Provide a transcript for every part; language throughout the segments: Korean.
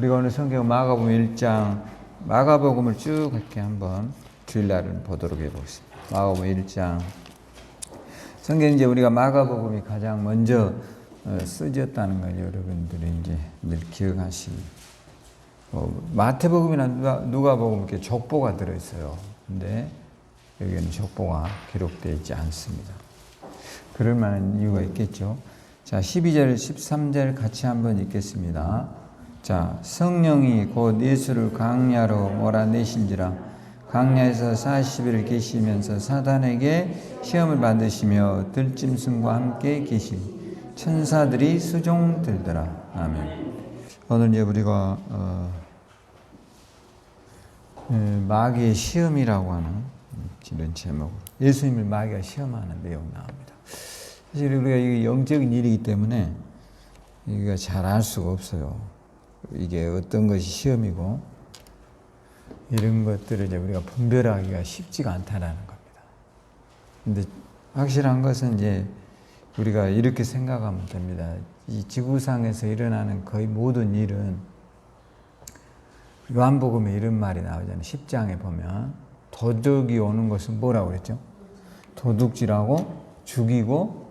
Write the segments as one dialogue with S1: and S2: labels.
S1: 우리가 오늘 성경 마가복음 1장, 마가복음을 쭉 이렇게 한번 주일날은 보도록 해보겠습니다. 마가복음 1장. 성경 이제 우리가 마가복음이 가장 먼저 쓰졌다는 걸 여러분들이 이제 늘 기억하시고, 마태복음이나 누가복음 이렇게 족보가 들어있어요. 근데 여기는 족보가 기록되어 있지 않습니다. 그럴 만한 이유가 있겠죠. 자, 12절, 13절 같이 한번 읽겠습니다. 자, 성령이 곧 예수를 광야로 몰아내신지라 광야에서 40일 계시면서 사단에게 시험을 받으시며 들짐승과 함께 계신 천사들이 수종 들더라. 아멘. 오늘 이제 우리가 마귀의 시험이라고 하는 이런 제목으로 예수님을 마귀가 시험하는 내용 나옵니다. 사실 우리가 이게 영적인 일이기 때문에 이거 잘 알 수가 없어요. 이게 어떤 것이 시험이고 이런 것들을 이제 우리가 분별하기가 쉽지가 않다라는 겁니다. 근데 확실한 것은 이제 우리가 이렇게 생각하면 됩니다. 이 지구상에서 일어나는 거의 모든 일은 요한복음에 이런 말이 나오잖아요. 10장에 보면 도둑이 오는 것은 뭐라고 그랬죠? 도둑질하고 죽이고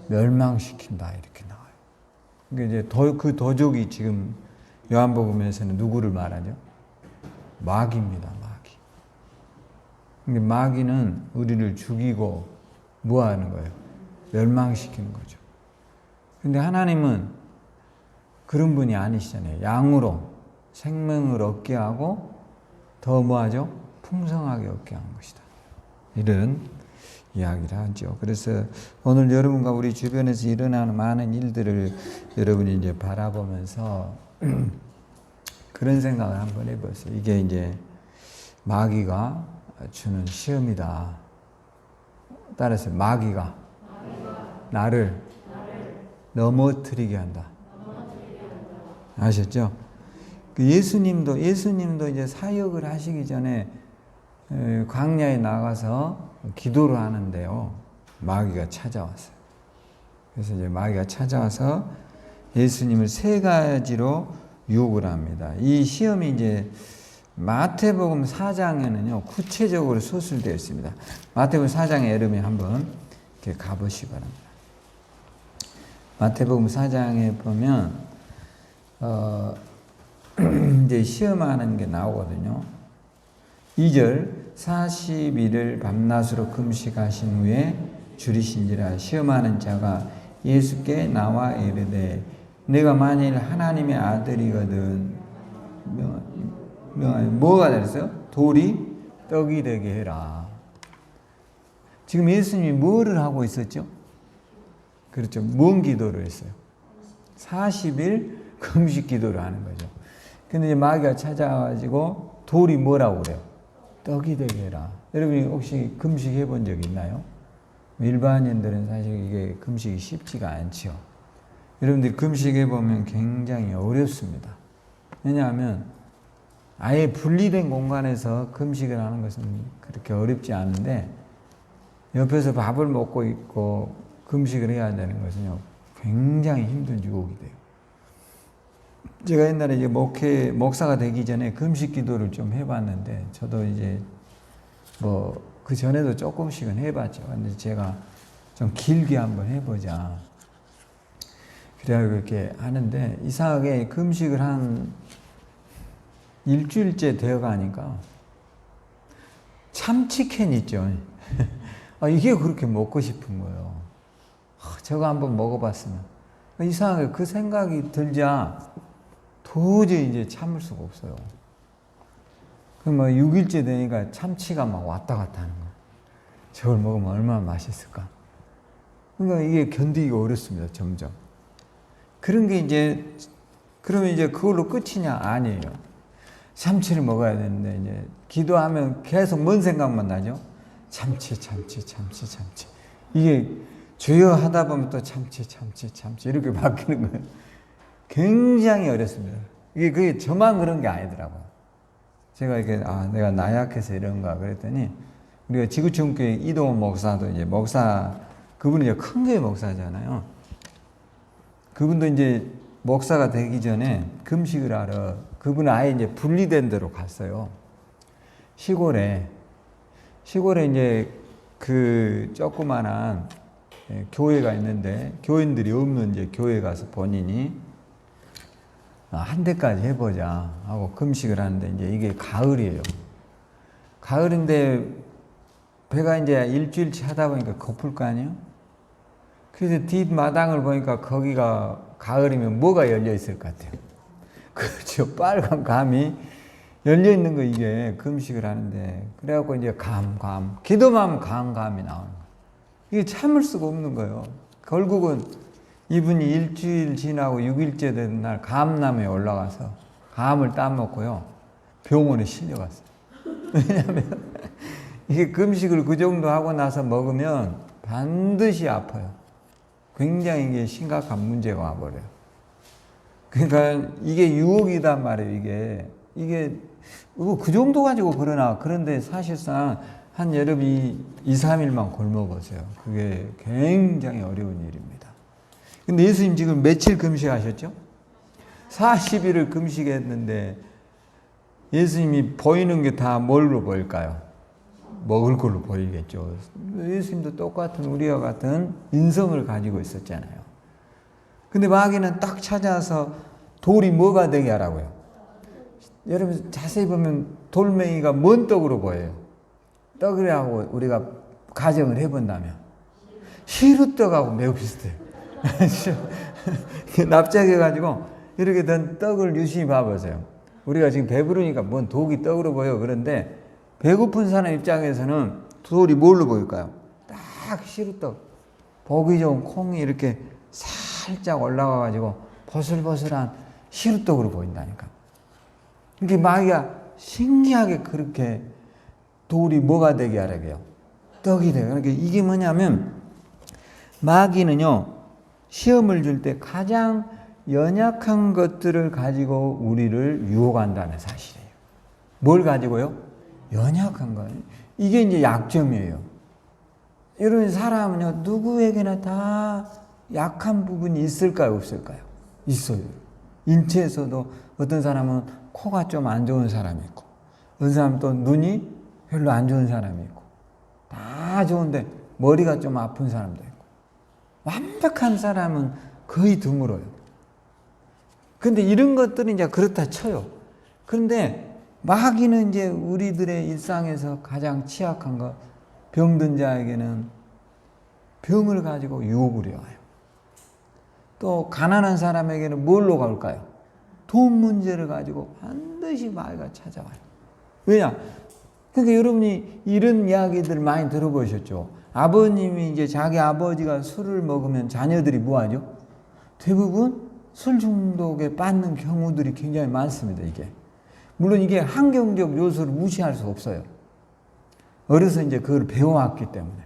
S1: 멸망시킨다 이렇게 나와요. 그러니까 이제 그 도둑이 지금 요한복음에서는 누구를 말하죠? 마귀입니다. 마귀. 근데 마귀는 우리를 죽이고 뭐 하는 거예요? 멸망시키는 거죠. 근데 하나님은 그런 분이 아니시잖아요. 양으로 생명을 얻게 하고 더 뭐하죠? 풍성하게 얻게 하는 것이다. 이런 이야기를 하죠. 그래서 오늘 여러분과 우리 주변에서 일어나는 많은 일들을 여러분이 이제 바라보면서 그런 생각을 한번 해보세요. 이게 이제 마귀가 주는 시험이다. 따라서 마귀가 나를 넘어뜨리게 한다. 아셨죠? 예수님도 이제 사역을 하시기 전에 광야에 나가서 기도를 하는데요. 마귀가 찾아왔어요. 그래서 이제 마귀가 찾아와서 예수님을 세 가지로 유혹을 합니다. 이 시험이 이제 마태복음 4장에는요, 구체적으로 소술되어 있습니다. 마태복음 4장에 여러분이 한번 이렇게 가보시기 바랍니다. 마태복음 4장에 보면, 이제 시험하는 게 나오거든요. 2절, 40일을 밤낮으로 금식하신 후에 줄이신지라 시험하는 자가 예수께 나와 이르되 내가 만일 하나님의 아들이거든 뭐가 됐어요? 돌이 떡이 되게 해라. 지금 예수님이 뭐를 하고 있었죠? 그렇죠. 뭔 기도를 했어요? 40일 금식 기도를 하는 거죠. 근데 이제 마귀가 찾아와가지고 돌이 뭐라고 그래요? 떡이 되게 해라. 여러분이 혹시 금식 해본 적 있나요? 일반인들은 사실 이게 금식이 쉽지가 않죠. 여러분들이 금식해 보면 굉장히 어렵습니다. 왜냐하면 아예 분리된 공간에서 금식을 하는 것은 그렇게 어렵지 않은데 옆에서 밥을 먹고 있고 금식을 해야 되는 것은요 굉장히 힘든 유혹이 돼요. 제가 옛날에 이제 목사가 되기 전에 금식 기도를 좀 해봤는데 저도 이제 뭐 그 전에도 조금씩은 해봤죠. 근데 제가 좀 길게 한번 해보자. 그래가지고 이렇게 하는데 이상하게 금식을 한 일주일째 되어가니까 참치캔 있죠. 이게 그렇게 먹고 싶은 거예요. 저거 한번 먹어봤으면. 이상하게 그 생각이 들자 도저히 이제 참을 수가 없어요. 그럼 뭐 6일째 되니까 참치가 막 왔다 갔다 하는 거예요. 저걸 먹으면 얼마나 맛있을까. 그러니까 이게 견디기가 어렵습니다. 점점. 그런 게 이제 그러면 이제 그걸로 끝이냐? 아니에요. 참치를 먹어야 되는데 이제 기도하면 계속 뭔 생각만 나죠? 참치. 이게 주여 하다 보면 또 참치 이렇게 바뀌는 거예요. 굉장히 어렵습니다. 이게 그게 저만 그런 게 아니더라고요. 제가 이렇게 내가 나약해서 이런가 그랬더니 우리가 지구촌교회 이동원 목사도 이제 그분은 이제 큰 교회 목사잖아요. 그분도 이제 목사가 되기 전에 금식을 하러 그분은 아예 이제 분리된 데로 갔어요. 시골에 이제 그 조그만한 교회가 있는데 교인들이 없는 이제 교회 가서 본인이 한 대까지 해보자 하고 금식을 하는데 이제 이게 가을이에요. 가을인데 배가 이제 일주일치 하다 보니까 고플 거 아니에요? 그래서 뒷마당을 보니까 거기가 가을이면 뭐가 열려 있을 것 같아요. 그렇죠. 빨간 감이 열려 있는 거 이게 금식을 하는데 그래갖고 이제 기도만 하면 감이 나오는 거예요. 이게 참을 수가 없는 거예요. 결국은 이분이 일주일 지나고 6일째 되는 날 감나무에 올라가서 감을 따먹고요. 병원에 실려갔어요. 왜냐하면 이게 금식을 그 정도 하고 나서 먹으면 반드시 아파요. 굉장히 이게 심각한 문제가 와버려요. 그러니까 이게 유혹이단 말이에요. 이게 그 정도 가지고 그러나. 그런데 사실상 한 여름이 2, 3일만 굶어보세요. 그게 굉장히 어려운 일입니다. 근데 예수님 지금 며칠 금식하셨죠? 40일을 금식했는데 예수님이 보이는 게 다 뭘로 보일까요? 먹을 걸로 보이겠죠. 예수님도 똑같은 우리와 같은 인성을 가지고 있었잖아요. 근데 마귀는 딱 찾아서 돌이 뭐가 되게 하라고요. 여러분 자세히 보면 돌멩이가 뭔 떡으로 보여요? 떡이라고 우리가 가정을 해본다면 시루떡하고 매우 비슷해요. 납작해가지고 이렇게 된 떡을 유심히 봐보세요. 우리가 지금 배부르니까 뭔 독이 떡으로 보여. 그런데 배고픈 사람 입장에서는 돌이 뭘로 보일까요? 딱 시루떡. 보기 좋은 콩이 이렇게 살짝 올라가가지고 버슬버슬한 시루떡으로 보인다니까. 이게 마귀가 신기하게 그렇게 돌이 뭐가 되게 하라고요? 떡이 돼요. 그러니까 이게 뭐냐면 마귀는요, 시험을 줄 때 가장 연약한 것들을 가지고 우리를 유혹한다는 사실이에요. 뭘 가지고요? 연약한 거예요. 이게 이제 약점이에요. 여러분 사람은요, 누구에게나 다 약한 부분이 있을까요? 없을까요? 있어요. 인체에서도 어떤 사람은 코가 좀 안 좋은 사람이 있고, 어떤 사람은 또 눈이 별로 안 좋은 사람이 있고, 다 좋은데 머리가 좀 아픈 사람도 있고, 완벽한 사람은 거의 드물어요. 근데 이런 것들은 이제 그렇다 쳐요. 그런데 마귀는 이제 우리들의 일상에서 가장 취약한 것, 병든 자에게는 병을 가지고 유혹을 해와요. 또 가난한 사람에게는 뭘로 갈까요? 돈 문제를 가지고 반드시 마귀가 찾아와요. 왜냐? 그러니까 여러분이 이런 이야기들 많이 들어보셨죠? 아버님이 이제 자기 아버지가 술을 먹으면 자녀들이 뭐하죠? 대부분 술 중독에 빠지는 경우들이 굉장히 많습니다, 이게. 물론 이게 환경적 요소를 무시할 수 없어요. 어려서 이제 그걸 배워왔기 때문에.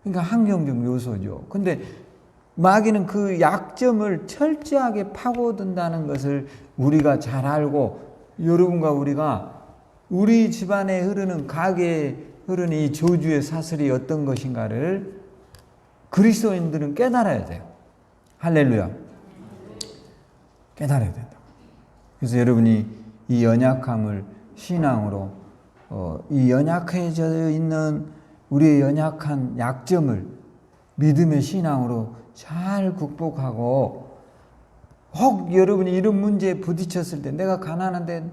S1: 그러니까 환경적 요소죠. 근데 마귀는 그 약점을 철저하게 파고든다는 것을 우리가 잘 알고, 여러분과 우리가 우리 집안에 흐르는 가게에 흐르는 이 저주의 사슬이 어떤 것인가를 그리스도인들은 깨달아야 돼요. 할렐루야. 깨달아야 된다. 그래서 여러분이 이 연약함을 신앙으로 이 연약해져 있는 우리의 연약한 약점을 믿음의 신앙으로 잘 극복하고, 혹 여러분이 이런 문제에 부딪혔을 때, 내가 가난한데,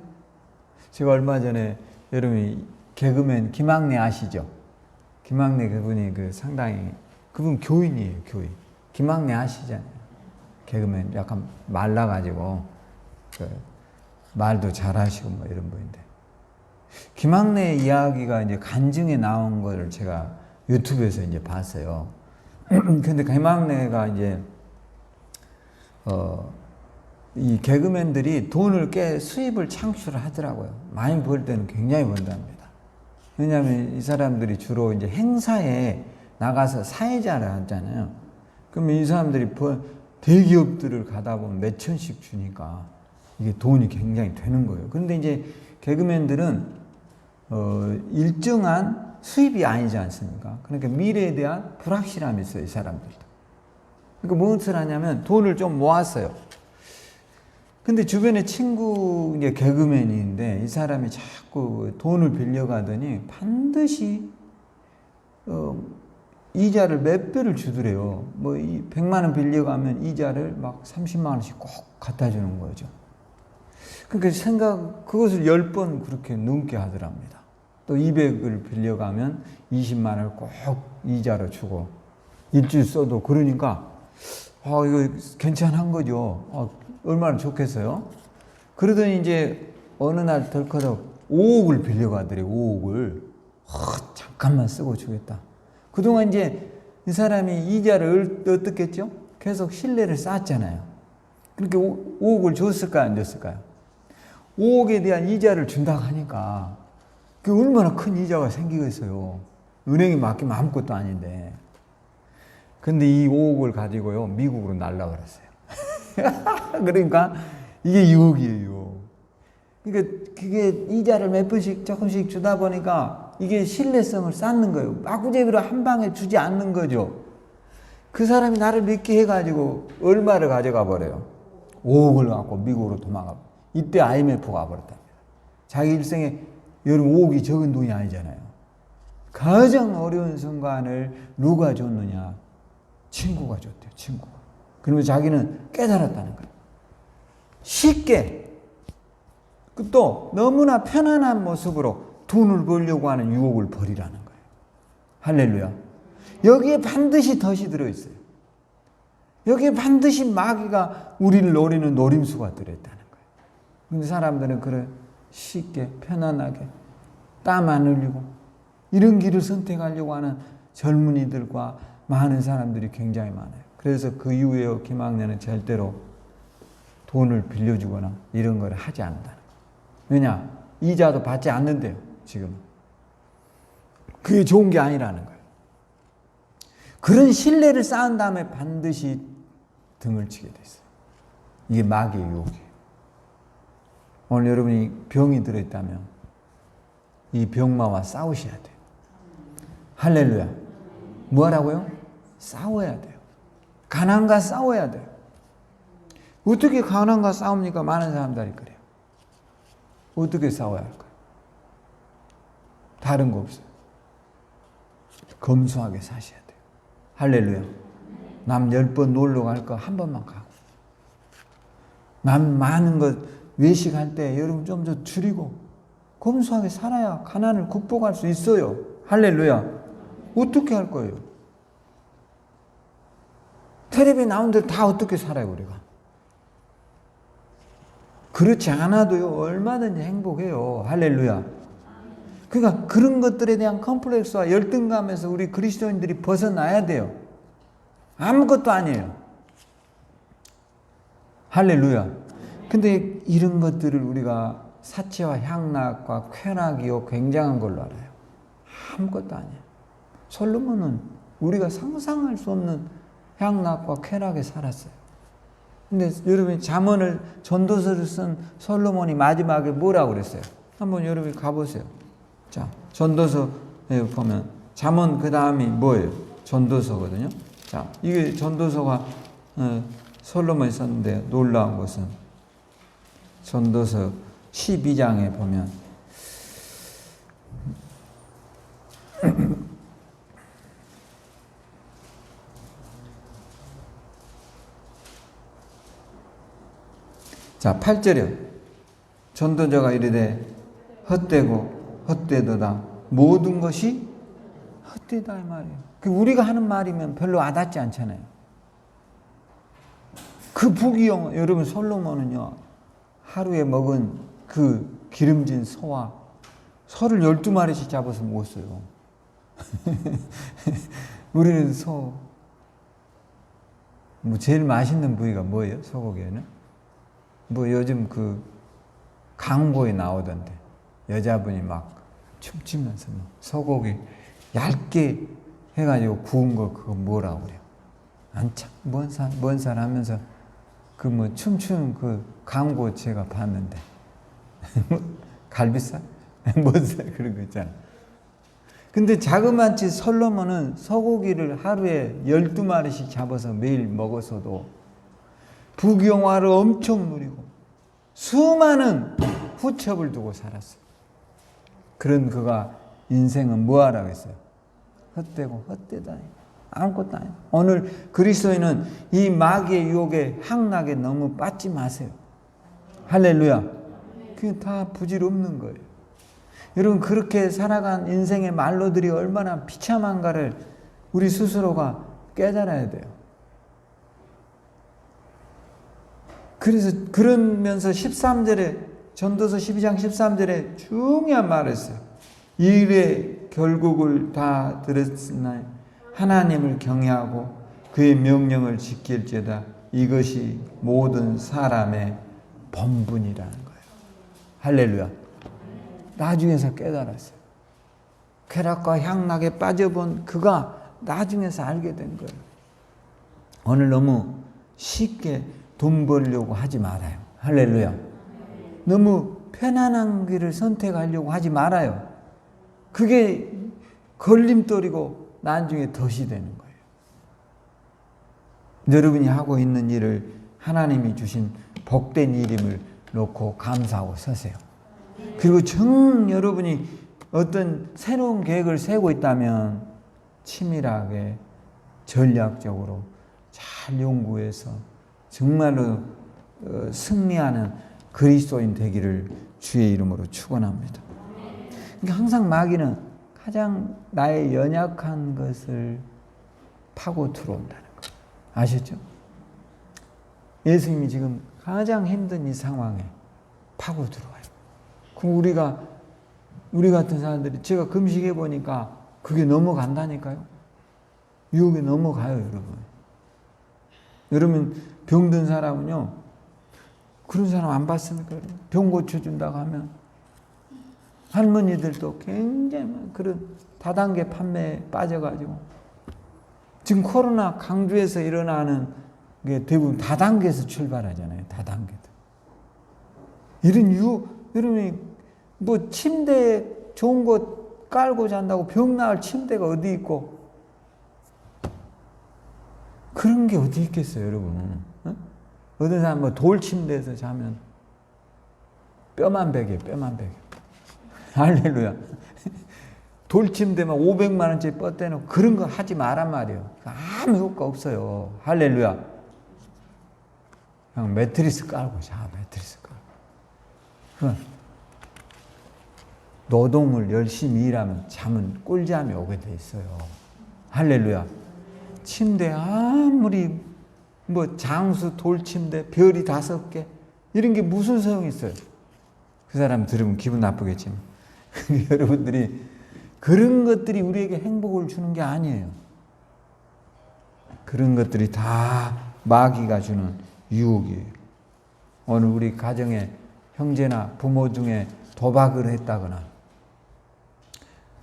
S1: 제가 얼마 전에 여러분이 개그맨 김학래 아시죠? 김학래 그분이 상당히 그분 교인이에요, 교인. 김학래 아시잖아요. 개그맨 약간 말라가지고 말도 잘하시고 뭐 이런 분인데, 김학래 이야기가 이제 간증에 나온 걸 제가 유튜브에서 이제 봤어요. 근데 김학래가 이제 이 개그맨들이 돈을 수입을 창출을 하더라고요. 많이 벌 때는 굉장히 번답니다. 왜냐하면 이 사람들이 주로 이제 행사에 나가서 사회자를 하잖아요. 그러면 이 사람들이 대기업들을 가다 보면 몇 천씩 주니까 이게 돈이 굉장히 되는 거예요. 그런데 이제 개그맨들은 일정한 수입이 아니지 않습니까? 그러니까 미래에 대한 불확실함이 있어요, 이 사람들도. 그러니까 무엇을 하냐면 돈을 좀 모았어요. 근데 주변에 친구, 이제 개그맨인데 이 사람이 자꾸 돈을 빌려가더니 반드시 이자를 몇 배를 주더래요. 뭐 100만 원 빌려가면 이자를 막 30만 원씩 꼭 갖다 주는 거죠. 그러니까 그것을 10번 그렇게 넘게 하더랍니다. 또 200을 빌려가면 20만 원을 꼭 이자로 주고 일주일 써도 그러니까 이거 괜찮은 거죠. 얼마나 좋겠어요. 그러더니 이제 어느 날 덜커덕 5억을 빌려가더래요. 5억을 잠깐만 쓰고 주겠다. 그동안 이제 이 사람이 이자를 어떻겠죠? 계속 신뢰를 쌓았잖아요. 그렇게 5억을 줬을까요? 안 줬을까요? 5억에 대한 이자를 준다고 하니까 그 얼마나 큰 이자가 생기겠어요. 은행에 맡기면 아무것도 아닌데. 근데 이 5억을 가지고요, 미국으로 날라버렸어요. 그러니까 이게 유혹이에요. 그러니까 그게 이자를 몇 번씩 조금씩 주다 보니까 이게 신뢰성을 쌓는 거예요. 마구잡이로 한 방에 주지 않는 거죠. 그 사람이 나를 믿게 해가지고 얼마를 가져가 버려요. 5억을 갖고 미국으로 도망가. 이때 IMF가 와버렸답니다. 자기 일생에 여러분 5억이 적은 돈이 아니잖아요. 가장 어려운 순간을 누가 줬느냐? 친구가 줬대요. 친구가. 그러면서 자기는 깨달았다는 거예요. 쉽게 또 너무나 편안한 모습으로 돈을 벌려고 하는 유혹을 버리라는 거예요. 할렐루야. 여기에 반드시 덫이 들어있어요. 여기에 반드시 마귀가 우리를 노리는 노림수가 들어있다는 거예요. 그런데 사람들은 그래 쉽게 편안하게 땀 안 흘리고 이런 길을 선택하려고 하는 젊은이들과 많은 사람들이 굉장히 많아요. 그래서 그 이후에 김학래는 절대로 돈을 빌려주거나 이런 걸 하지 않는다는 거예요. 왜냐? 이자도 받지 않는데요. 지금 그게 좋은 게 아니라는 거예요. 그런 신뢰를 쌓은 다음에 반드시 등을 치게 돼 있어요. 이게 마귀의 유혹이에요. 오늘 여러분이 병이 들어있다면 이 병마와 싸우셔야 돼요. 할렐루야. 뭐 하라고요? 싸워야 돼요. 가난과 싸워야 돼요. 어떻게 가난과 싸웁니까? 많은 사람들이 그래요. 어떻게 싸워야 할까요? 다른 거 없어요. 검소하게 사셔야 돼요. 할렐루야. 남 10번 놀러 갈 거 한 번만 가고, 남 많은 것 외식할 때 여러분 좀 더 줄이고 검소하게 살아야 가난을 극복할 수 있어요. 할렐루야. 어떻게 할 거예요? 텔레비에 나온 대로 다 어떻게 살아요, 우리가? 그렇지 않아도요, 얼마든지 행복해요. 할렐루야. 그러니까 그런 것들에 대한 컴플렉스와 열등감에서 우리 그리스도인들이 벗어나야 돼요. 아무것도 아니에요. 할렐루야. 근데 이런 것들을 우리가 사치와 향락과 쾌락이요, 굉장한 걸로 알아요. 아무것도 아니에요. 솔로몬은 우리가 상상할 수 없는 향락과 쾌락에 살았어요. 근데 여러분이 잠언을 전도서를 쓴 솔로몬이 마지막에 뭐라고 그랬어요? 한번 여러분이 가보세요. 자, 전도서에 보면 잠언 그 다음이 뭐예요? 전도서거든요. 자, 이게 전도서가 솔로몬이 썼는데 놀라운 것은 전도서 12장에 보면 자, 8절이요. 전도자가 이르되 헛되고 헛되도다. 모든 것이 헛되다 이 말이에요. 우리가 하는 말이면 별로 와닿지 않잖아요. 그 부귀영, 여러분 솔로몬은요, 하루에 먹은 그 기름진 소와 소를 12마리씩 잡아서 먹었어요. 우리는 소, 뭐 제일 맛있는 부위가 뭐예요? 소고기에는? 뭐 요즘 그 광고에 나오던데 여자분이 막 춤추면서 막 소고기 얇게 해가지고 구운 거 그거 뭐라고 그래요? 안참 뭔 살 하면서 그 뭐 춤추는 그 광고 제가 봤는데 갈비살? 뭔 살 그런 거 있잖아. 근데 자그마치 솔로몬은 소고기를 하루에 12마리씩 잡아서 매일 먹었어도 부귀영화를 엄청 누리고 수많은 후첩을 두고 살았어요. 그런 그가 인생은 뭐하라고 했어요? 헛되고 헛되다. 아무것도 아니에요. 오늘 그리스도인은 이 마귀의 유혹에 향락에 너무 빠지지 마세요. 할렐루야. 그게 다 부질없는 거예요. 여러분, 그렇게 살아간 인생의 말로들이 얼마나 비참한가를 우리 스스로가 깨달아야 돼요. 그래서 그러면서 13절에 전도서 12장 13절에 중요한 말을 했어요. 일의 결국을 다 들었으나 하나님을 경외하고 그의 명령을 지킬지어다. 이것이 모든 사람의 본분이라는 거예요. 할렐루야. 나중에서 깨달았어요. 쾌락과 향락에 빠져본 그가 나중에서 알게 된 거예요. 오늘 너무 쉽게 돈 벌려고 하지 말아요. 할렐루야. 너무 편안한 길을 선택하려고 하지 말아요. 그게 걸림돌이고 나중에 덫이 되는 거예요. 여러분이 하고 있는 일을 하나님이 주신 복된 일임을 놓고 감사하고 서세요. 그리고 여러분이 어떤 새로운 계획을 세우고 있다면 치밀하게 전략적으로 잘 연구해서 정말로 승리하는 그리스도인 되기를 주의 이름으로 축원합니다. 그러니까 항상 마귀는 가장 나의 연약한 것을 파고 들어온다는 거 아셨죠? 예수님이 지금 가장 힘든 이 상황에 파고 들어와요. 그럼 우리 같은 사람들이 제가 금식해 보니까 그게 넘어간다니까요. 유혹에 넘어가요, 여러분. 여러분 병든 사람은요, 그런 사람 안 봤습니까? 병 고쳐준다고 하면 할머니들도 굉장히 그런 다단계 판매에 빠져가지고 지금 코로나 강주에서 일어나는 게 대부분 다단계에서 출발하잖아요. 다단계들. 이런 여러분이 뭐 침대 좋은 거 깔고 잔다고 병 나을 침대가 어디 있고 그런 게 어디 있겠어요, 여러분. 어떤 사람 뭐 돌 침대에서 자면 뼈만 베게. 할렐루야. 돌 침대만 500만 원짜리 뻗대놓고 그런 거 하지 말란 말이에요. 아무 효과 없어요. 할렐루야. 그냥 매트리스 깔고 자, 매트리스 깔고. 노동을 열심히 일하면 잠은 꿀잠이 오게 돼 있어요. 할렐루야. 침대 아무리 뭐 장수 돌침대 별이 5개 이런 게 무슨 소용이 있어요? 그 사람 들으면 기분 나쁘겠지만 여러분들이 그런 것들이 우리에게 행복을 주는 게 아니에요. 그런 것들이 다 마귀가 주는 유혹이에요. 오늘 우리 가정에 형제나 부모 중에 도박을 했다거나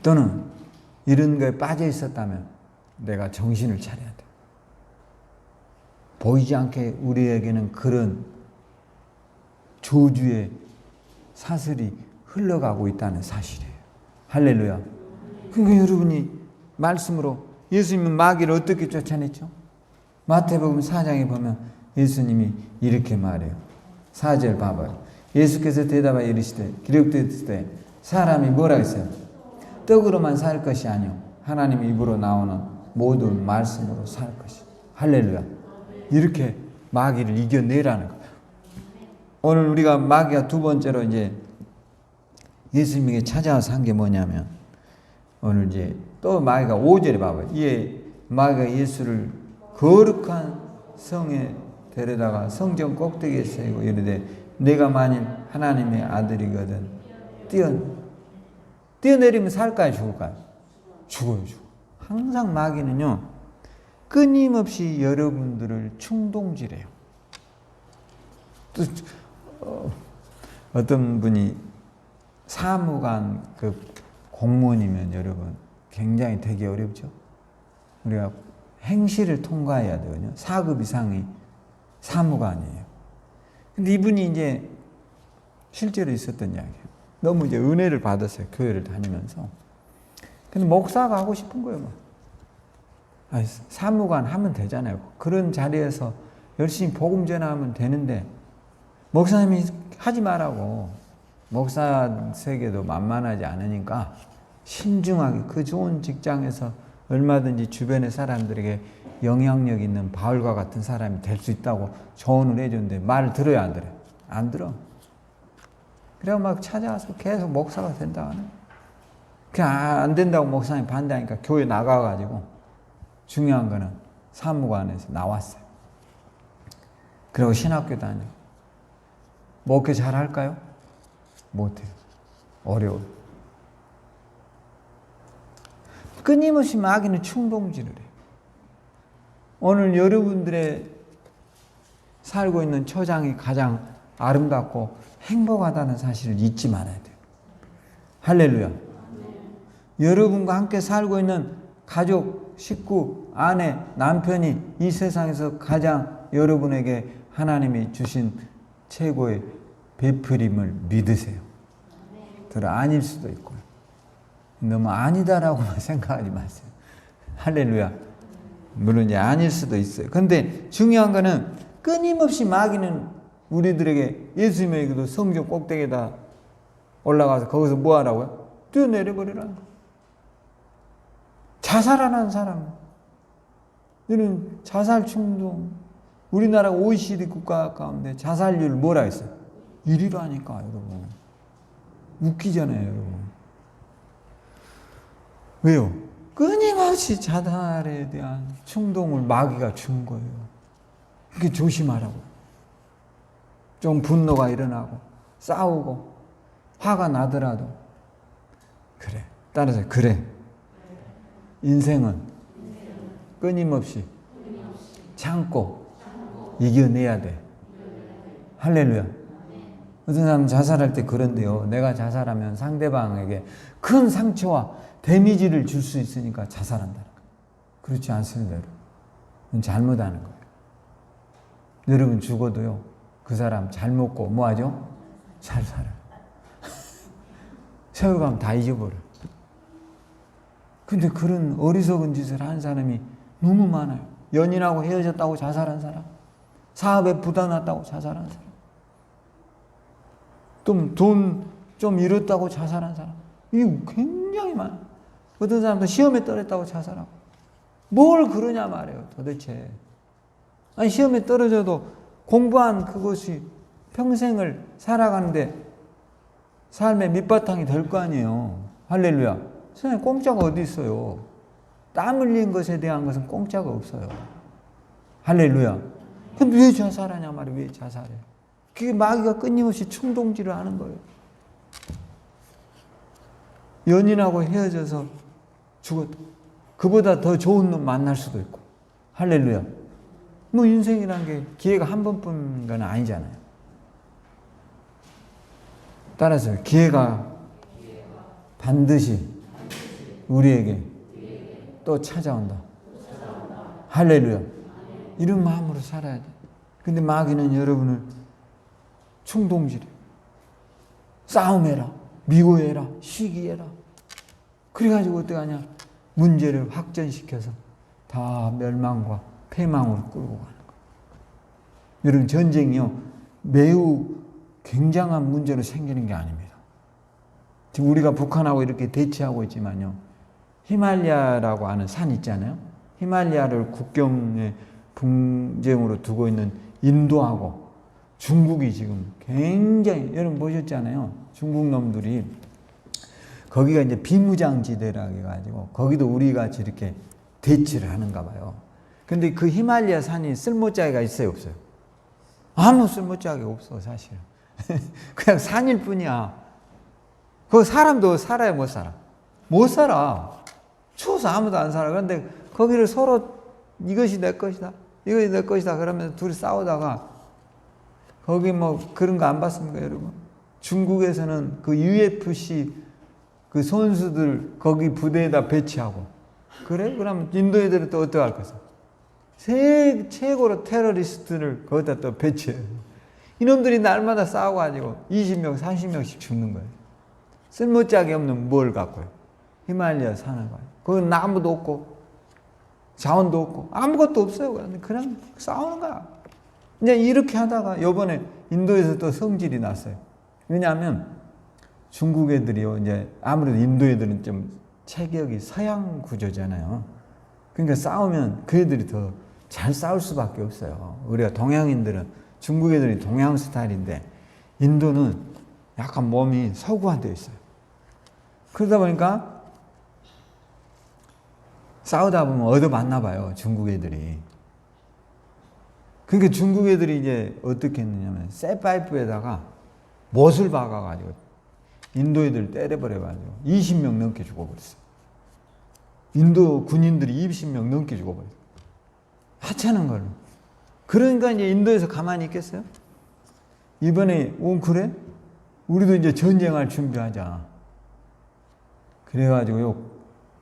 S1: 또는 이런 거에 빠져 있었다면 내가 정신을 차려야 돼. 보이지 않게 우리에게는 그런 저주의 사슬이 흘러가고 있다는 사실이에요. 할렐루야. 그러니까 여러분이 말씀으로 예수님은 마귀를 어떻게 쫓아냈죠? 마태복음 4장에 보면 예수님이 이렇게 말해요. 4절 봐봐요. 예수께서 대답하여 이르시되 기록되었을 사람이 뭐라 했어요? 떡으로만 살 것이 아니요 하나님 입으로 나오는 모든 말씀으로 살 것이. 할렐루야. 이렇게 마귀를 이겨내라는 거예요. 오늘 우리가 마귀가 두 번째로 이제 예수님에게 찾아와서 한 게 뭐냐면 오늘 이제 또 마귀가 5절에 봐봐요. 마귀가 예수를 거룩한 성에 데려다가 성전 꼭대기에 세우고 이르되 내가 만일 하나님의 아들이거든 뛰어내리면 살까요 죽을까요? 죽어요. 항상 마귀는요 끊임없이 여러분들을 충동질해요. 또 어떤 분이 사무관 그 공무원이면 여러분 굉장히 되게 어렵죠. 우리가 행시를 통과해야 되거든요. 4급 이상이 사무관이에요. 근데 이분이 이제 실제로 있었던 이야기예요. 너무 이제 은혜를 받았어요. 교회를 다니면서. 근데 목사가 하고 싶은 거예요. 사무관 하면 되잖아요. 그런 자리에서 열심히 복음 전하면 되는데 목사님이 하지 말라고. 목사 세계도 만만하지 않으니까 신중하게 그 좋은 직장에서 얼마든지 주변의 사람들에게 영향력 있는 바울과 같은 사람이 될 수 있다고 조언을 해주는데 말을 들어야 안 들어요? 안 들어. 그래서 막 찾아와서 계속 목사가 된다 하는. 그냥 안 된다고 목사님 반대하니까 교회 나가가지고 중요한 거는 사무관에서 나왔어요. 그리고 신학교 다니고. 목회 잘 할까요? 못해요. 어려워요. 끊임없이 마귀는 충동질을 해요. 오늘 여러분들의 살고 있는 처장이 가장 아름답고 행복하다는 사실을 잊지 말아야 돼요. 할렐루야. 여러분과 함께 살고 있는 가족, 식구, 아내, 남편이 이 세상에서 가장 여러분에게 하나님이 주신 최고의 베풀임을 믿으세요. 들어 아닐 수도 있고요. 너무 아니다라고만 생각하지 마세요. 할렐루야. 물론 이제 아닐 수도 있어요. 근데 중요한 거는 끊임없이 마귀는 우리들에게 예수님에게도 성경 꼭대기에다 올라가서 거기서 뭐 하라고요? 뛰어내려버리라는 거예요. 자살하는 사람. 이런 자살 충동. 우리나라 OECD 국가 가운데 자살률 뭐라 했어요? 1위로 하니까 여러분. 웃기잖아요, 여러분. 왜요? 끊임없이 자살에 대한 충동을 마귀가 준 거예요. 그게 조심하라고. 좀 분노가 일어나고 싸우고 화가 나더라도 그래. 따라서 그래. 인생은 끊임없이 참고 이겨내야 돼. 할렐루야. 어떤 사람은 자살할 때 그런데요. 내가 자살하면 상대방에게 큰 상처와 데미지를 줄 수 있으니까 자살한다는 거예요. 그렇지 않습니다, 여러분. 그건 잘못하는 거예요. 여러분 죽어도요. 그 사람 잘 먹고 뭐 하죠? 잘 살아요. 세월 가면 다 잊어버려요. 근데 그런 어리석은 짓을 한 사람이 너무 많아요. 연인하고 헤어졌다고 자살한 사람, 사업에 부담 났다고 자살한 사람, 또 돈 좀 잃었다고 자살한 사람. 이거 굉장히 많아요. 어떤 사람도 시험에 떨어졌다고 자살하고. 뭘 그러냐 말이에요, 도대체. 아니, 시험에 떨어져도 공부한 그것이 평생을 살아가는데 삶의 밑바탕이 될 거 아니에요. 할렐루야. 선생님, 공짜가 어디 있어요? 땀 흘린 것에 대한 것은 공짜가 없어요. 할렐루야. 근데 왜 자살하냐 말이에요. 왜 자살해? 그게 마귀가 끊임없이 충동질을 하는 거예요. 연인하고 헤어져서 죽었다. 그보다 더 좋은 놈 만날 수도 있고. 할렐루야. 뭐 인생이란 게 기회가 한 번뿐인 건 아니잖아요. 따라서 기회가 반드시 우리에게 또 찾아온다. 할렐루야. 이런 마음으로 살아야 돼. 근데 마귀는 여러분을 충동질해. 싸움해라. 미워해라. 시기해라. 그래가지고 어떡하냐. 문제를 확전시켜서 다 멸망과 패망으로 끌고 가는 거예요. 여러분, 전쟁이요. 매우 굉장한 문제로 생기는 게 아닙니다. 지금 우리가 북한하고 이렇게 대치하고 있지만요. 히말라야라고 하는 산 있잖아요. 히말라야를 국경의 분쟁으로 두고 있는 인도하고 중국이 지금 굉장히, 여러분 보셨잖아요. 중국 놈들이 거기가 이제 비무장지대라 해가지고 거기도 우리 같이 이렇게 대치를 하는가 봐요. 근데 그 히말라야 산이 쓸모자기가 있어요, 없어요? 아무 쓸모자기가 없어, 사실. 그냥 산일 뿐이야. 그 사람도 살아야 못 살아? 못 살아. 추워서 아무도 안 살아. 그런데 거기를 서로 이것이 내 것이다, 이것이 내 것이다 그러면서 둘이 싸우다가 거기 뭐 그런 거 안 봤습니까, 여러분? 중국에서는 그 UFC 그 선수들 거기 부대에다 배치하고. 그래? 그러면 인도 애들은 또 어떡할 거죠? 최고로 테러리스트를 거기다 또 배치해요. 이놈들이 날마다 싸워가지고 20명, 30명씩 죽는 거예요. 쓸모짝이 없는 뭘 갖고요? 히말라야 산을 가요. 거기 나무도 없고 자원도 없고 아무것도 없어요. 그냥 싸우는 거야. 이제 이렇게 하다가 요번에 인도에서 또 성질이 났어요. 왜냐하면 중국 애들이요, 이제 아무래도 인도 애들은 좀 체격이 서양 구조잖아요. 그러니까 싸우면 그 애들이 더 잘 싸울 수밖에 없어요. 우리가 동양인들은, 중국 애들이 동양 스타일인데 인도는 약간 몸이 서구화되어 있어요. 그러다 보니까 싸우다 보면 얻어맞나 봐요, 중국 애들이. 그러니까 중국 애들이 이제 어떻게 했느냐면 쇠파이프에다가 못을 박아가지고 인도 애들 때려버려가지고 20명 넘게 죽어버렸어요. 인도 군인들이 20명 넘게 죽어버렸어요. 하찮은 걸로. 그러니까 이제 인도에서 가만히 있겠어요? 이번에 그래? 우리도 이제 전쟁할 준비하자. 그래가지고 요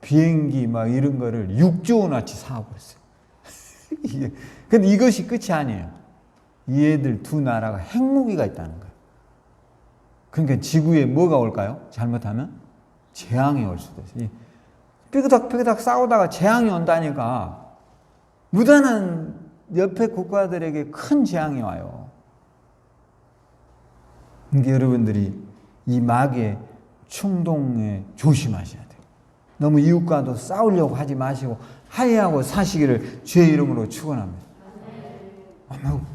S1: 비행기 막 이런 거를 6조 원어치 사버렸어요. 근데 이것이 끝이 아니에요. 이 애들 두 나라가 핵무기가 있다는 거예요. 그러니까 지구에 뭐가 올까요? 잘못하면 재앙이 올 수도 있어요. 삐그덕삐그덕 싸우다가 재앙이 온다니까 무단한 옆에 국가들에게 큰 재앙이 와요. 그러니까 여러분들이 이 마귀의 충동에 조심하셔야 돼요. 너무 이웃과도 싸우려고 하지 마시고 화해하고 사시기를 주의 이름으로 축원합니다.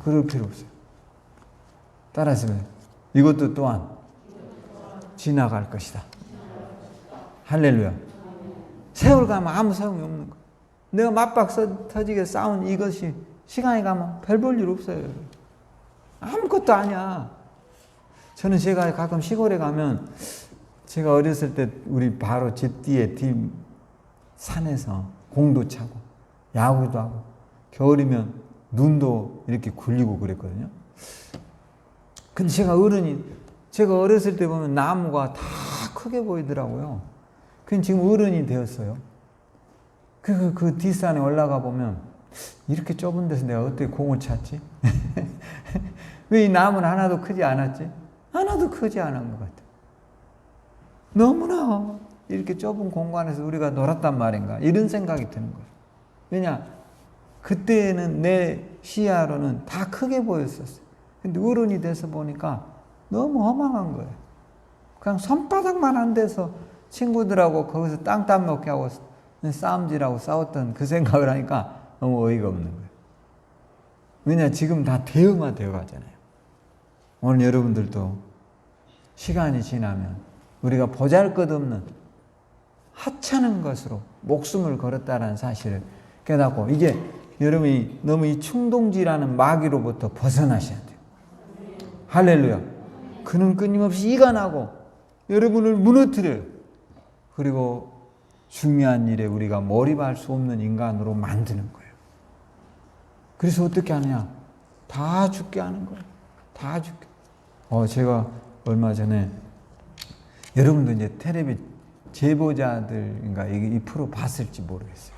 S1: 그럴 필요 없어요. 따라서 이것도 또한 지나갈 것이다. 할렐루야. 세월 가면 아무 소용이 없는 거예요. 내가 맞박 터지게 싸운 이것이 시간이 가면 별 볼 일 없어요. 아무것도 아니야. 저는 제가 가끔 시골에 가면 제가 어렸을 때 우리 바로 집 뒤에 산에서 공도 차고 야구도 하고 겨울이면 눈도 이렇게 굴리고 그랬거든요. 근데 제가 어렸을 때 보면 나무가 다 크게 보이더라고요. 근데 지금 어른이 되었어요. 그 뒷산에 올라가 보면 이렇게 좁은 데서 내가 어떻게 공을 찼지? 왜 이 나무는 하나도 크지 않았지? 하나도 크지 않은 것 같아. 너무나 이렇게 좁은 공간에서 우리가 놀았단 말인가 이런 생각이 드는 거예요. 왜냐? 그때는 내 시야로는 다 크게 보였었어요. 근데 어른이 돼서 보니까 너무 허망한 거예요. 그냥 손바닥만한 데서 친구들하고 거기서 땅 따먹게 하고 싸움질하고 싸웠던 그 생각을 하니까 너무 어이가 없는 거예요. 왜냐? 지금 다 대응화 되어 가잖아요. 오늘 여러분들도 시간이 지나면 우리가 보잘것없는 하찮은 것으로 목숨을 걸었다는 사실을 깨닫고 이제 여러분이 너무 이 충동지라는 마귀로부터 벗어나셔야 돼요. 할렐루야. 그는 끊임없이 이간하고 여러분을 무너뜨려요. 그리고 중요한 일에 우리가 몰입할 수 없는 인간으로 만드는 거예요. 그래서 어떻게 하느냐? 다 죽게 하는 거예요. 다 죽게. 제가 얼마 전에 여러분도 이제 텔레비 제보자들인가 이 프로 봤을지 모르겠어요.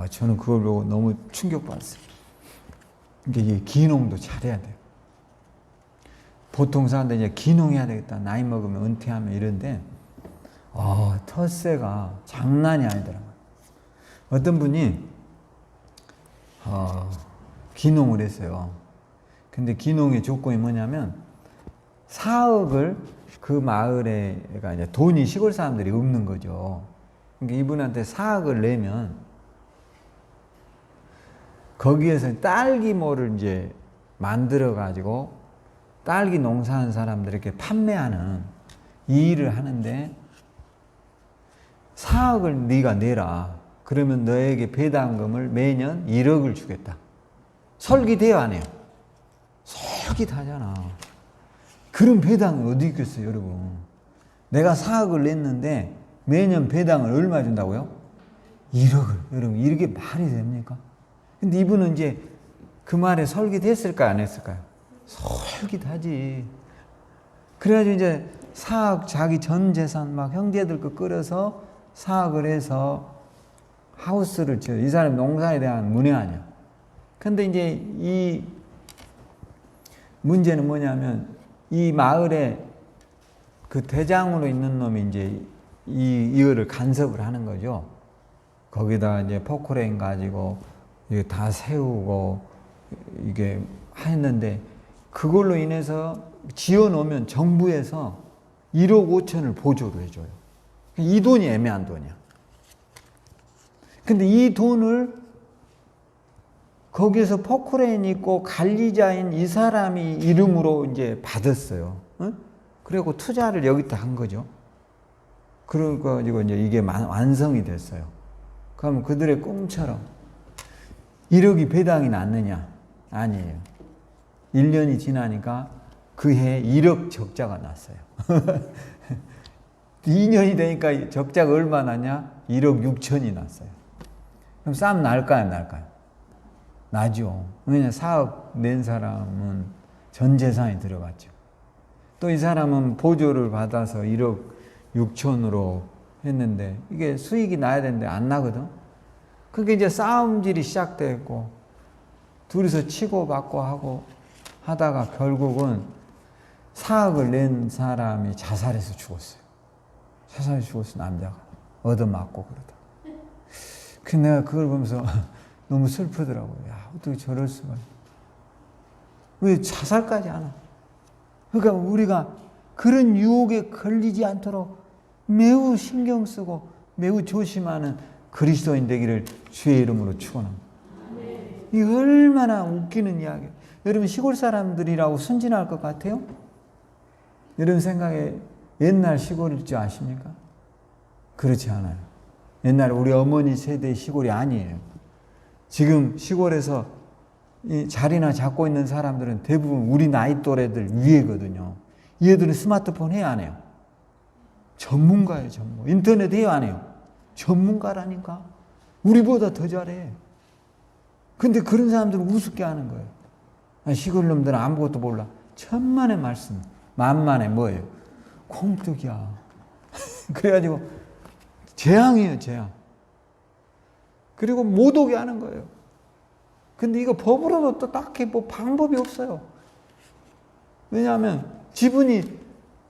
S1: 저는 그걸 보고 너무 충격받았어요. 이게 기농도 잘해야 돼요. 보통 사람들 이제 기농해야 되겠다. 나이 먹으면 은퇴하면 이런데, 텃세가 장난이 아니더라고요. 어떤 분이, 기농을 했어요. 근데 기농의 조건이 뭐냐면, 4억을 그 마을에가 이제 돈이 시골 사람들이 없는 거죠. 그러니까 이분한테 4억을 내면, 거기에서 딸기모를 이제 만들어가지고 딸기 농사하는 사람들에게 판매하는 이 일을 하는데 4억을 네가 내라. 그러면 너에게 배당금을 매년 1억을 주겠다. 솔깃해요, 안 해요? 솔깃하잖아. 그런 배당이 어디 있겠어요, 여러분? 내가 4억을 냈는데 매년 배당을 얼마 준다고요? 1억을. 여러분, 이게 말이 됩니까? 근데 이분은 이제 그 말에 솔깃했을까요? 안 했을까요? 솔깃하지. 그래가지고 이제 4억 자기 전 재산 막 형제들 거 끌어서 4억을 해서 하우스를 지어. 이 사람 농사에 대한 문외 아니야. 근데 이제 이 문제는 뭐냐면 이 마을에 그 대장으로 있는 놈이 이제 이거를 간섭을 하는 거죠. 거기다 이제 포크레인 가지고 이거 다 세우고 이게 했는데 그걸로 인해서 지어놓으면 정부에서 1억 5천을 보조를 해줘요. 이 돈이 애매한 돈이야. 근데 이 돈을 거기에서 포크레인 있고 관리자인 이 사람이 이름으로 이제 받았어요. 응? 그리고 투자를 여기다 한 거죠. 그러니까 이제 이게 완성이 됐어요. 그럼 그들의 꿈처럼 1억이 배당이 났느냐? 아니에요. 1년이 지나니까 그 해에 1억 적자가 났어요. 2년이 되니까 적자가 얼마 났냐? 1억 6천이 났어요. 그럼 싸움 날까요? 안 날까요? 나죠. 왜냐면 사업 낸 사람은 전 재산이 들어갔죠. 또 이 사람은 보조를 받아서 1억 6천으로 했는데 이게 수익이 나야 되는데 안 나거든. 그게 이제 싸움질이 시작됐고 둘이서 치고받고 하고 하다가 결국은 4억을 낸 사람이 자살해서 죽었어요. 자살해서 죽었어, 남자가. 얻어맞고 그러다. 그 내가 그걸 보면서 너무 슬프더라고요. 야, 어떻게 저럴 수가. 왜 자살까지 하나? 그러니까 우리가 그런 유혹에 걸리지 않도록 매우 신경 쓰고 매우 조심하는 그리스도인 되기를 주의 이름으로 축원합니다. 이 얼마나 웃기는 이야기예요. 여러분 시골 사람들이라고 순진할 것 같아요? 여러분 생각에 옛날 시골일 줄 아십니까? 그렇지 않아요. 옛날에 우리 어머니 세대의 시골이 아니에요. 지금 시골에서 이 자리나 잡고 있는 사람들은 대부분 우리 나이 또래들 위에거든요. 얘들은 스마트폰 해야 안 해요? 전문가예요, 전문가. 인터넷 해야 안 해요? 전문가라니까. 우리보다 더 잘해. 근데 그런 사람들은 우습게 하는 거예요. 시골 놈들은 아무것도 몰라. 천만의 말씀, 만만의 뭐예요? 콩떡이야. 그래가지고 재앙이에요, 재앙. 그리고 못 오게 하는 거예요. 근데 이거 법으로도 또 딱히 뭐 방법이 없어요. 왜냐하면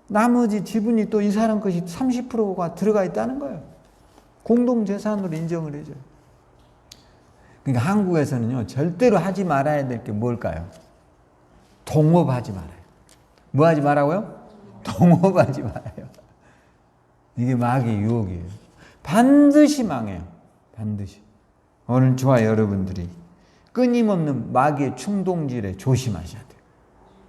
S1: 나머지 지분이 또 이 사람 것이 30%가 들어가 있다는 거예요. 공동재산으로 인정을 해줘요. 그러니까 한국에서는요, 절대로 하지 말아야 될 게 뭘까요? 동업하지 말아요. 뭐 하지 말라고요? 동업하지 말아요. 이게 마귀의 유혹이에요. 반드시 망해요. 반드시. 오늘 저와 여러분들이 끊임없는 마귀의 충동질에 조심하셔야 돼요.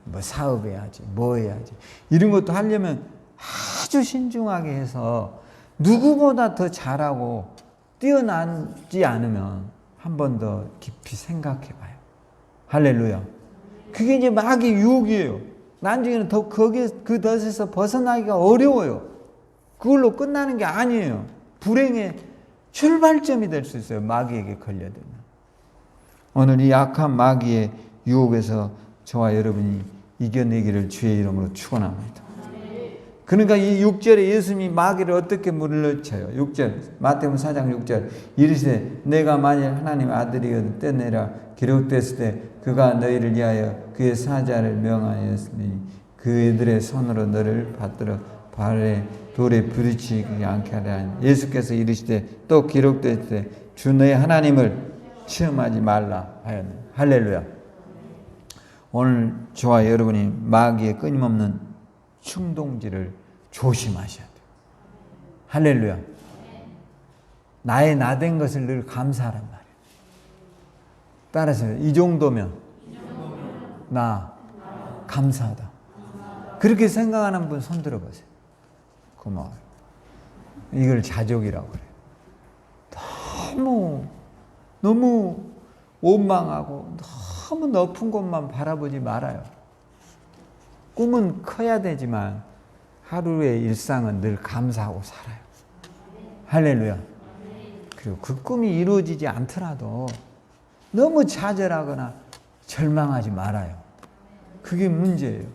S1: 뭐 사업해야지, 뭐 해야지. 이런 것도 하려면 아주 신중하게 해서 누구보다 더 잘하고 뛰어나지 않으면 한 번 더 깊이 생각해 봐요. 할렐루야. 그게 이제 마귀의 유혹이에요. 나중에는 더 거기에 그 덫에서 벗어나기가 어려워요. 그걸로 끝나는 게 아니에요. 불행의 출발점이 될 수 있어요. 마귀에게 걸려들면. 오늘 이 악한 마귀의 유혹에서 저와 여러분이 이겨내기를 주의 이름으로 축원합니다. 그러니까 이 6절에 예수님이 마귀를 어떻게 물러쳐요? 6절 마태복음 4장 6절 이르시되 내가 만일 하나님의 아들이거든 떼내라 기록됐을 때 그가 너희를 위하여 그의 사자를 명하였으니 그들의 손으로 너를 받들어 발에 돌에 부딪히지 않게 하라. 예수께서 이르시되 또 기록됐을 때 주 너희 하나님을 시험하지 말라 하였네. 할렐루야. 오늘 저와 여러분이 마귀의 끊임없는 충동질을 조심하셔야 돼요. 할렐루야. 나의 나된 것을 늘 감사하란 말이에요. 따라서 이 정도면 나 감사하다. 그렇게 생각하는 분 손 들어보세요. 고마워요. 이걸 자족이라고 그래요. 너무 원망하고 너무 높은 곳만 바라보지 말아요. 꿈은 커야 되지만 하루의 일상은 늘 감사하고 살아요. 할렐루야. 그리고 그 꿈이 이루어지지 않더라도 너무 좌절하거나 절망하지 말아요. 그게 문제예요.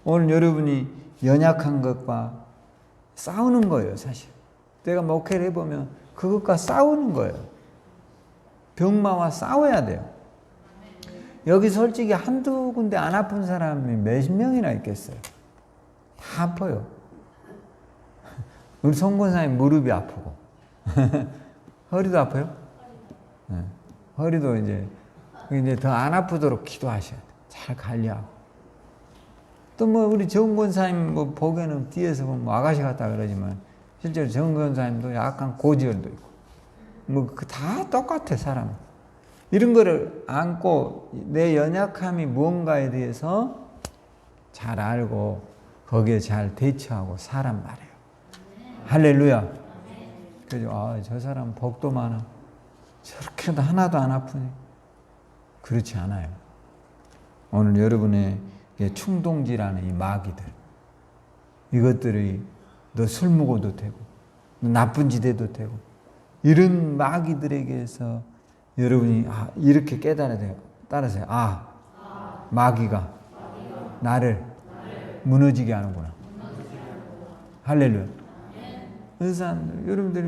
S1: 오늘 여러분이 연약한 것과 싸우는 거예요, 사실. 내가 목회를 해보면 그것과 싸우는 거예요. 병마와 싸워야 돼요. 여기 솔직히 한두 군데 안 아픈 사람이 몇 명이나 있겠어요. 다 아파요. 우리 송권사님 무릎이 아프고 허리도 아파요? 네. 허리도 이제 이제 더 안 아프도록 기도하셔야 돼. 잘 관리하고. 또 뭐 우리 정 권사님 뭐 보기에는 뒤에서 보면 뭐 아가씨 같다 그러지만 실제로 정 권사님도 약간 고지혈도 있고 뭐 그 다 똑같아 사람. 이런 거를 안고 내 연약함이 무언가에 대해서 잘 알고 거기에 잘 대처하고 사란 말이에요. 할렐루야. 그래서 저 사람 복도 많아. 저렇게도 하나도 안 아프니. 그렇지 않아요. 오늘 여러분의 충동지라는 이 마귀들, 이것들이 너 술 먹어도 되고 나쁜 짓 해도 되고 이런 마귀들에게서 여러분이 이렇게 깨달아야 돼요. 따라서요. 마귀가 나를 무너지게 하는구나. 할렐루야. 그래서 여러분들이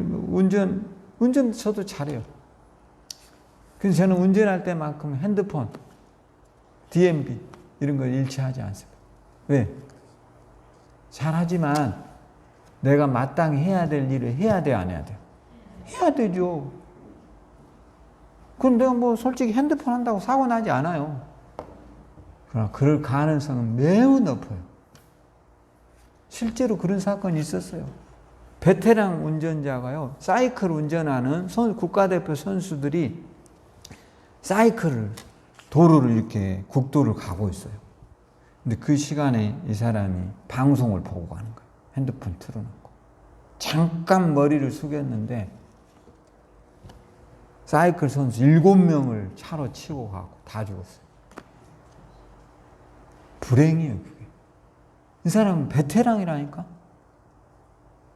S1: 운전 저도 잘해요. 그래서 저는 운전할 때만큼 핸드폰, DMB 이런 걸 일치하지 않습니다. 왜? 잘하지만 내가 마땅히 해야 될 일을 해야 돼요, 안 해야 돼요? 해야 되죠. 그럼 내가 뭐 솔직히 핸드폰 한다고 사고 나지 않아요. 그러나 그럴 가능성은 매우 높아요. 실제로 그런 사건이 있었어요. 베테랑 운전자가요, 사이클 운전하는 국가대표 선수들이 사이클을, 도로를 이렇게 국도를 가고 있어요. 근데 그 시간에 이 사람이 방송을 보고 가는 거예요. 핸드폰 틀어놓고. 잠깐 머리를 숙였는데 사이클 선수 7명을 차로 치고 가고 다 죽었어요. 불행이에요, 그게. 이 사람은 베테랑이라니까?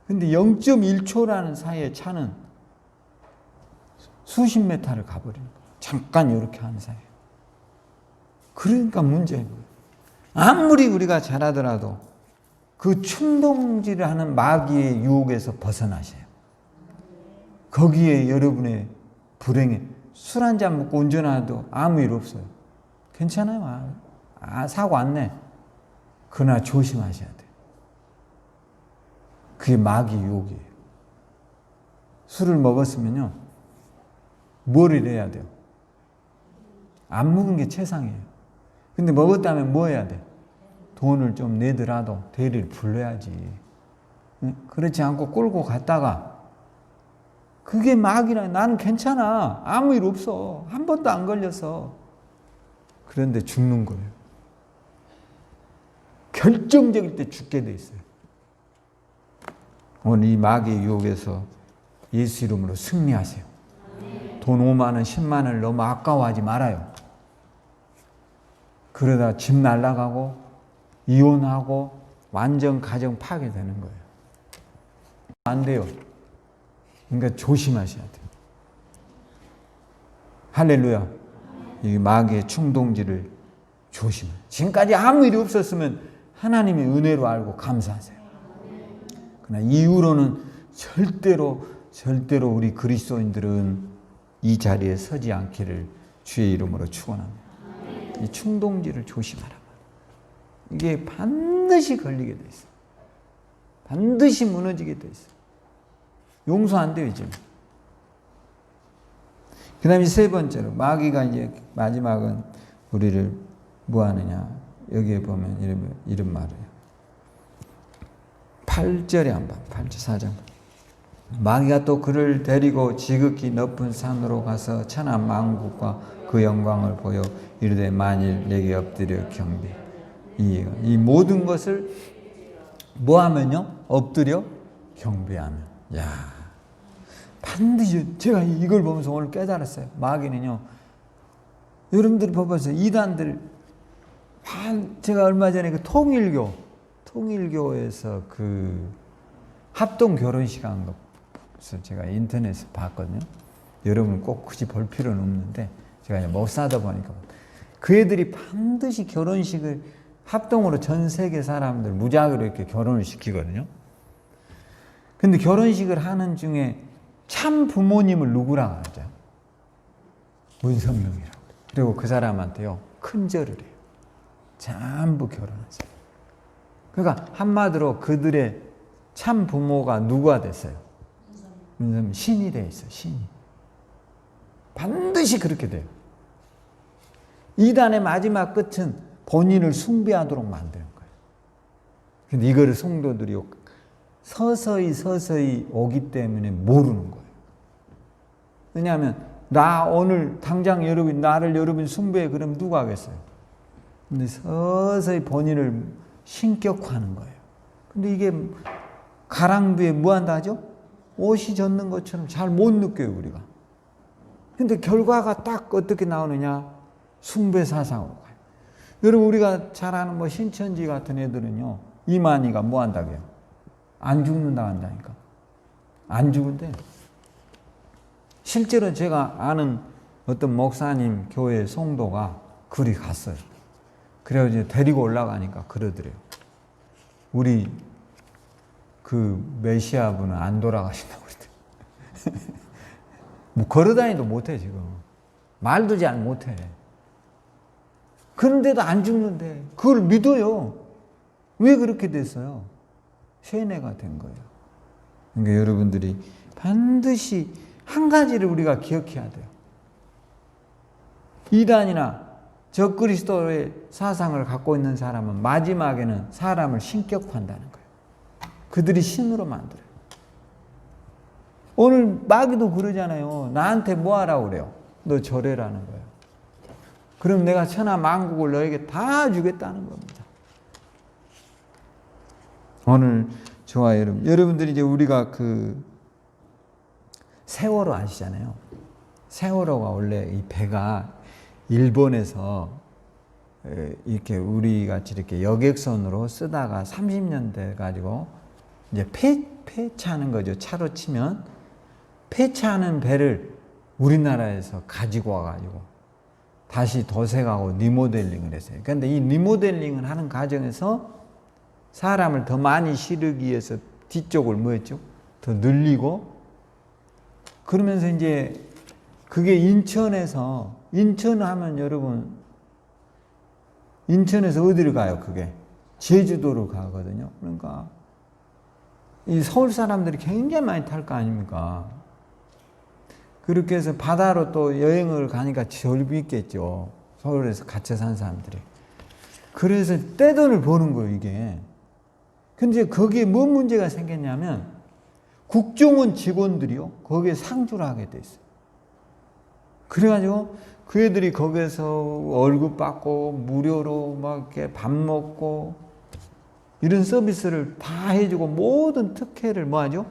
S1: 근데 0.1초라는 사이에 차는 수십 메타를 가버리는 거예요. 잠깐 이렇게 하는 사이에. 그러니까 문제인 거예요. 아무리 우리가 잘하더라도 그 충동질을 하는 마귀의 유혹에서 벗어나셔요. 거기에 여러분의 불행해. 술 한 잔 먹고 운전해도 아무 일 없어요. 괜찮아요. 사고 안 내. 그러나 조심하셔야 돼요. 그게 마귀 유혹이에요. 술을 먹었으면요, 뭐를 해야 돼요? 안 먹은 게 최상이에요. 근데 먹었다면 뭐 해야 돼? 돈을 좀 내더라도 대리를 불러야지. 그렇지 않고 끌고 갔다가 그게 마귀라. 나는 괜찮아. 아무 일 없어. 한 번도 안 걸려서. 그런데 죽는 거예요. 결정적일 때 죽게 돼 있어요. 오늘 이 마귀의 유혹에서 예수 이름으로 승리하세요. 돈 5만 원, 10만 원을 너무 아까워하지 말아요. 그러다 집 날아가고 이혼하고 완전 가정 파괴되는 거예요. 안 돼요. 그러니까 조심하셔야 돼요. 할렐루야. 이 마귀의 충동질을 조심해. 지금까지 아무 일이 없었으면 하나님의 은혜로 알고 감사하세요. 그러나 이후로는 절대로 우리 그리스도인들은 이 자리에 서지 않기를 주의 이름으로 축원합니다. 이 충동질을 조심하라. 이게 반드시 걸리게 돼 있어요. 반드시 무너지게 돼 있어요. 용서 안 돼요, 이제. 그 다음에 세 번째로, 마귀가 이제 마지막은 우리를 뭐 하느냐. 여기에 보면 이런 말이에요. 8절에 한번, 8절 4절. 마귀가 또 그를 데리고 지극히 높은 산으로 가서 천하 만국과 그 영광을 보여 이르되 만일 내게 엎드려 경배. 이 모든 것을 뭐 하면요? 엎드려 경배하면. 야, 반드시 제가 이걸 보면서 오늘 깨달았어요. 마귀는요, 여러분들이 봐보세요. 이단들, 제가 얼마 전에 그 통일교에서 그 합동 결혼식 한 거 제가 인터넷에서 봤거든요. 여러분 꼭 굳이 볼 필요는 없는데 제가 못 사다 보니까 그 애들이 반드시 결혼식을 합동으로 전 세계 사람들 무작위로 이렇게 결혼을 시키거든요. 근데 결혼식을 하는 중에 참 부모님을 누구라고 하죠? 문선명이라고. 그리고 그 사람한테요, 큰 절을 해요. 전부 결혼하세요. 그러니까 한마디로 그들의 참 부모가 누가 됐어요? 신이 돼 있어요. 신이. 반드시 그렇게 돼요. 이단의 마지막 끝은 본인을 숭배하도록 만드는 거예요. 근데 이거를 성도들이 서서히 오기 때문에 모르는 거예요. 왜냐하면 나 오늘 당장 나를 여러분이 숭배해 그러면 누가 하겠어요? 근데 서서히 본인을 신격화하는 거예요. 근데 이게 가랑비에 무한다죠? 옷이 젖는 것처럼 잘 못 느껴요, 우리가. 근데 결과가 딱 어떻게 나오느냐? 숭배 사상으로 가요. 여러분, 우리가 잘 아는 신천지 같은 애들은요, 이만희가 뭐 한다고요? 안 죽는다 한다니까. 안 죽은데. 실제로 제가 아는 어떤 목사님 교회 성도가 그리 갔어요. 그래가지고 데리고 올라가니까 그러더래요. 우리 그 메시아 분은 안 돌아가신다고 그러더래요. 뭐 걸어다니도 못해 지금. 말도 잘 못해. 그런데도 안 죽는데 그걸 믿어요. 왜 그렇게 됐어요? 세뇌가 된 거예요. 그러니까 여러분들이 반드시 한 가지를 우리가 기억해야 돼요. 이단이나 적그리스도의 사상을 갖고 있는 사람은 마지막에는 사람을 신격화한다는 거예요. 그들이 신으로 만들어요. 오늘 마귀도 그러잖아요. 나한테 뭐 하라고 그래요? 너 절해라는 거예요. 그럼 내가 천하 만국을 너에게 다 주겠다는 겁니다. 오늘 저와 여러분들이 이제 우리가 그 세월호 아시잖아요. 세월호가 원래 이 배가 일본에서 이렇게 우리 같이 이렇게 여객선으로 쓰다가 30년 돼 가지고 이제 폐차하는 거죠. 차로 치면 폐차하는 배를 우리나라에서 가지고 와가지고 다시 도색하고 리모델링을 했어요. 그런데 이 리모델링을 하는 과정에서 사람을 더 많이 실으기 위해서 뒤쪽을 뭐 했죠? 더 늘리고 그러면서 이제 그게 인천에서 인천 하면 여러분 인천에서 어디를 가요? 그게 제주도로 가거든요. 그러니까 이 서울 사람들이 굉장히 많이 탈 거 아닙니까? 그렇게 해서 바다로 또 여행을 가니까 재밌겠죠. 서울에서 갇혀 산 사람들이. 그래서 떼돈을 버는 거예요, 이게. 근데 거기에 뭔 문제가 생겼냐면 국정원 직원들이요, 거기에 상주를 하게 돼 있어요. 그래가지고 그 애들이 거기에서 월급 받고 무료로 막 이렇게 밥 먹고 이런 서비스를 다 해주고 모든 특혜를 뭐 하죠?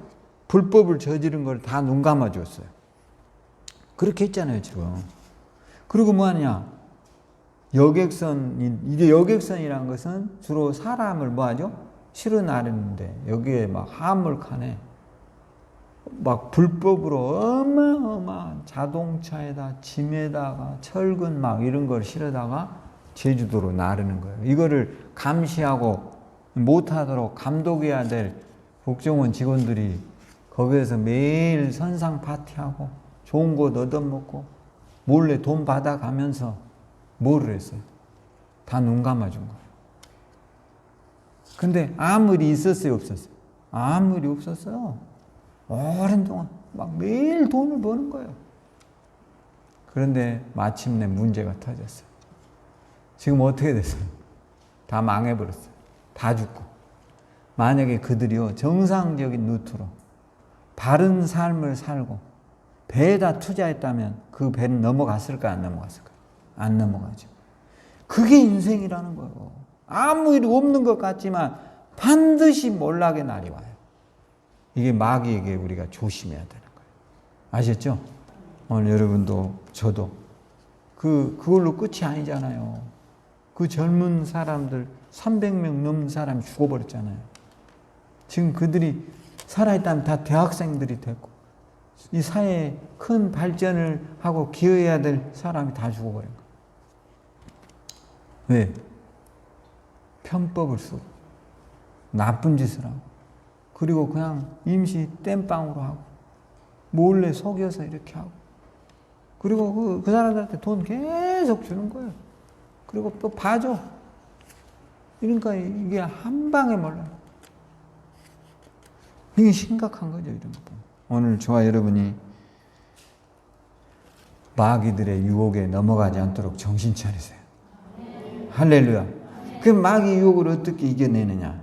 S1: 불법을 저지른 걸 다 눈 감아줬어요. 그렇게 했잖아요, 지금. 그리고 뭐 하냐? 이제 여객선이라는 것은 주로 사람을 뭐 하죠? 실어 나르는데 여기에 막 화물칸에 막 불법으로 어마어마한 자동차에다 짐에다가 철근 막 이런 걸 실어다가 제주도로 나르는 거예요. 이거를 감시하고 못하도록 감독해야 될 국정원 직원들이 거기에서 매일 선상 파티하고 좋은 거 얻어먹고 몰래 돈 받아가면서 뭐를 했어요? 다 눈 감아준 거예요. 근데 아무 일이 있었어요, 없었어요? 아무 일이 없었어요. 오랜 동안 막 매일 돈을 버는 거예요. 그런데 마침내 문제가 터졌어요. 지금 어떻게 됐어요? 다 망해버렸어요. 다 죽고. 만약에 그들이요, 정상적인 루트로 바른 삶을 살고 배에다 투자했다면 그 배는 넘어갔을까요? 안 넘어갔을까요? 안 넘어가죠. 그게 인생이라는 거예요. 아무 일이 없는 것 같지만 반드시 몰락의 날이 와요. 이게 마귀에게 우리가 조심해야 되는 거예요. 아셨죠? 오늘 여러분도 저도 그걸로 끝이 아니잖아요. 그 젊은 사람들 300명 넘는 사람이 죽어버렸잖아요. 지금 그들이 살아있다면 다 대학생들이 됐고 이 사회에 큰 발전을 하고 기여해야 될 사람이 다 죽어버린 거예요. 왜? 편법을 쓰고 나쁜 짓을 하고 그리고 그냥 임시 땜빵으로 하고 몰래 속여서 이렇게 하고 그리고 그 사람들한테 돈 계속 주는 거예요. 그리고 또 봐줘. 그러니까 이게 한 방에 몰라요. 이게 심각한 거죠, 이런 거. 오늘 저와 여러분이 마귀들의 유혹에 넘어가지 않도록 정신 차리세요. 할렐루야. 그 마귀 유혹을 어떻게 이겨내느냐?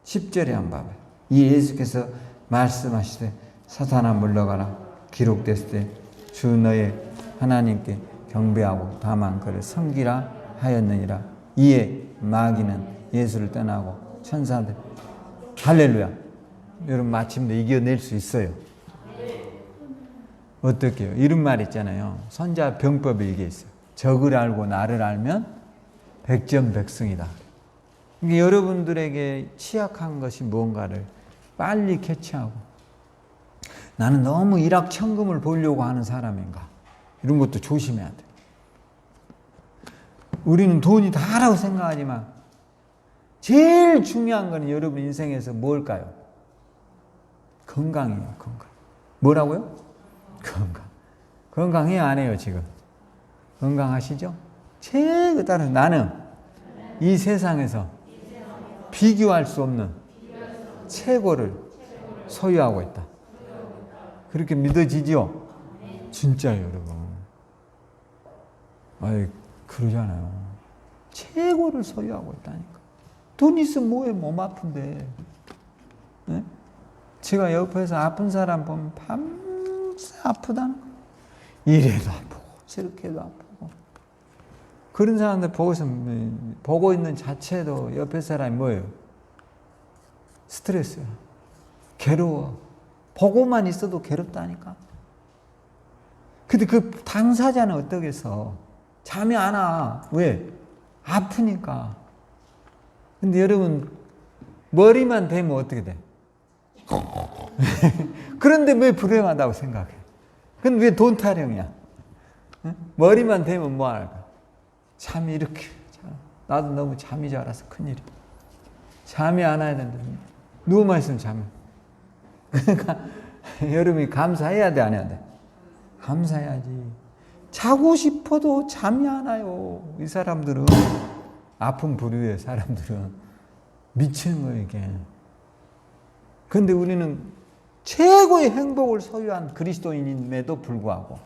S1: 10절에 한번 봐봐요. 이 예수께서 말씀하시되 사탄아 물러가라. 기록됐을 때 주 너의 하나님께 경배하고 다만 그를 섬기라 하였느니라. 이에 마귀는 예수를 떠나고 천사들 할렐루야. 여러분 마침내 이겨낼 수 있어요. 어떻게요? 이런 말 있잖아요. 선자 병법에 이게 있어요. 적을 알고 나를 알면 백전백승이다. 그러니까 여러분들에게 취약한 것이 무언가를 빨리 캐치하고 나는 너무 일확천금을 보려고 하는 사람인가? 이런 것도 조심해야 돼. 우리는 돈이 다라고 생각하지만 제일 중요한 건 여러분 인생에서 뭘까요? 건강이에요. 건강. 뭐라고요? 건강. 건강해요? 안 해요? 지금? 건강하시죠? 따라서 나는 이 세상에서 비교할 수 없는 최고를 소유하고 있다. 그렇게 믿어지죠? 진짜요, 여러분. 아이, 그러잖아요. 최고를 소유하고 있다니까. 돈 있으면 뭐해, 몸 아픈데. 네? 제가 옆에서 아픈 사람 보면 밤새 아프다는 거예요. 이래도 아프고, 저렇게도 아프고. 그런 사람들 보고 있는 자체도 옆에 사람이 뭐예요? 스트레스야. 괴로워. 보고만 있어도 괴롭다니까. 근데 그 당사자는 어떻겠어? 잠이 안 와. 왜? 아프니까. 근데 여러분, 머리만 대면 어떻게 돼? 그런데 왜 불행하다고 생각해? 근데 왜 돈 타령이야? 머리만 대면 뭐 할까? 잠이 이렇게. 나도 너무 잠이 잘 와서 큰일이야. 잠이 안 와야 된다. 누워만 있으면 잠이. 그러니까 여러분이 감사해야 돼, 안 해야 돼? 감사해야지. 자고 싶어도 잠이 안 와요. 이 사람들은 아픈 부류의 사람들은 미치는 거예요, 이게. 그런데 우리는 최고의 행복을 소유한 그리스도인임에도 불구하고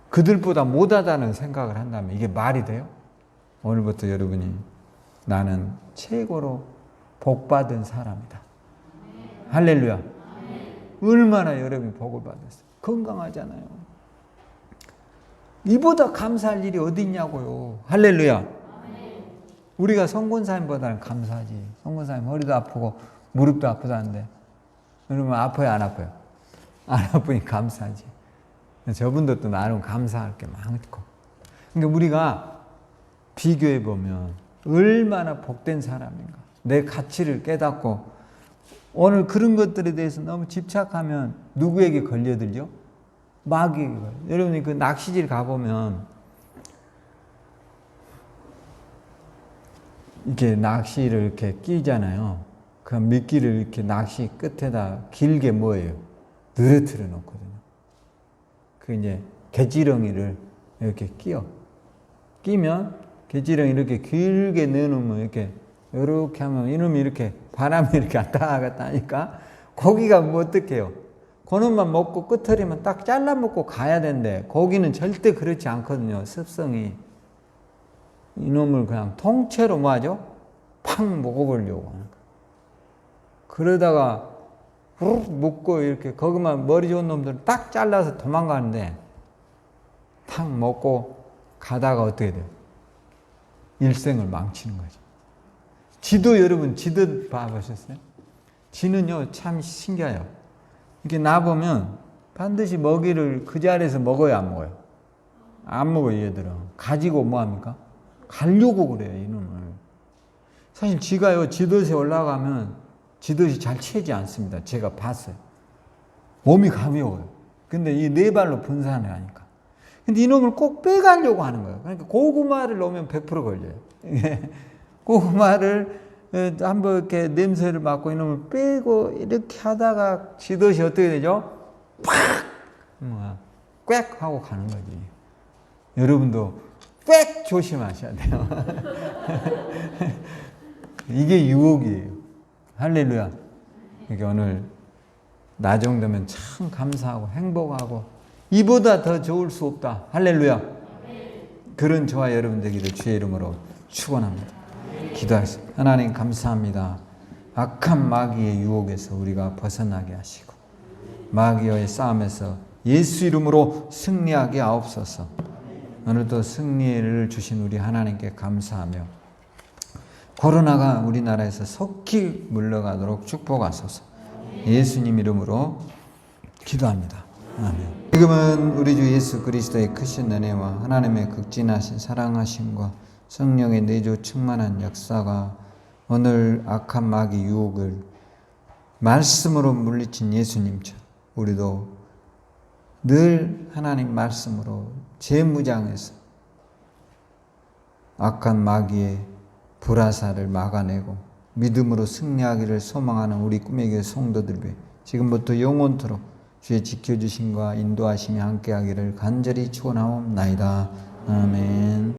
S1: 그들보다 못하다는 생각을 한다면 이게 말이 돼요? 오늘부터 여러분이 나는 최고로 복받은 사람이다. 할렐루야. 얼마나 여러분이 복을 받았어요. 건강하잖아요. 이보다 감사할 일이 어디 있냐고요. 할렐루야. 우리가 성권사님보다는 감사하지. 성권사님 허리도 아프고 무릎도 아프다는데 여러분 아파요, 안 아파요? 안 아프니 감사하지. 저분들도 나름 감사할 게 많고. 그러니까 우리가 비교해 보면 얼마나 복된 사람인가. 내 가치를 깨닫고 오늘 그런 것들에 대해서 너무 집착하면 누구에게 걸려들죠? 마귀에게 걸려. 여러분이 그 낚시질 가보면 이렇게 낚시를 이렇게 끼잖아요. 그 미끼를 이렇게 낚시 끝에다 길게 뭐예요? 늘어뜨려 놓거든요. 그 이제 개지렁이를 이렇게 끼면 개지렁이 이렇게 길게 넣어놓으면 이렇게 하면 이놈이 이렇게 바람이 이렇게 왔다 갔다 하니까 고기가 뭐 어떡해요? 그놈만 먹고 끄트리면 딱 잘라 먹고 가야 되는데 고기는 절대 그렇지 않거든요. 습성이. 이놈을 그냥 통째로 뭐 하죠? 팍 먹어보려고 하는 거예요. 그러다가 후룩 먹고 이렇게 거기만 머리 좋은 놈들은 딱 잘라서 도망가는데 탁 먹고 가다가 어떻게 돼요? 일생을 망치는 거죠. 쥐도 여러분 쥐도 봐보셨어요? 쥐는요 참 신기해요. 이렇게 놔보면 반드시 먹이를 그 자리에서 먹어요, 안 먹어요? 안 먹어요. 얘들은 가지고 뭐합니까? 가려고 그래요, 이놈을. 사실 쥐가요 쥐덫에 올라가면 쥐덫이 잘 채지 않습니다. 제가 봤어요. 몸이 가벼워요. 근데 이 네 발로 분산을 하니까. 근데 이놈을 꼭 빼가려고 하는 거예요. 그러니까 고구마를 넣으면 100% 걸려요. 고구마를 한번 이렇게 냄새를 맡고 이놈을 빼고 이렇게 하다가 쥐덫이 어떻게 되죠? 팍! 꽥! 하고 가는 거지. 여러분도 꽥! 조심하셔야 돼요. 이게 유혹이에요. 할렐루야. 그러니까 오늘 나 정도면 참 감사하고 행복하고 이보다 더 좋을 수 없다. 할렐루야. 그런 저와 여러분 되기를 주의 이름으로 축원합니다. 기도하겠습니다. 하나님 감사합니다. 악한 마귀의 유혹에서 우리가 벗어나게 하시고 마귀와의 싸움에서 예수 이름으로 승리하게 하옵소서. 오늘도 승리를 주신 우리 하나님께 감사하며 코로나가 우리나라에서 속히 물러가도록 축복하소서. 예수님 이름으로 기도합니다. 아멘. 지금은 우리 주 예수 그리스도의 크신 은혜와 하나님의 극진하신 사랑하심과 성령의 내주 충만한 역사가 오늘 악한 마귀 유혹을 말씀으로 물리친 예수님처럼 우리도 늘 하나님 말씀으로 재무장해서 악한 마귀의 불화살을 막아내고 믿음으로 승리하기를 소망하는 우리 꿈의 교회 성도들 위해 지금부터 영원토록 주의 지켜주심과 인도하심이 함께하기를 간절히 축원하옵나이다. 아멘.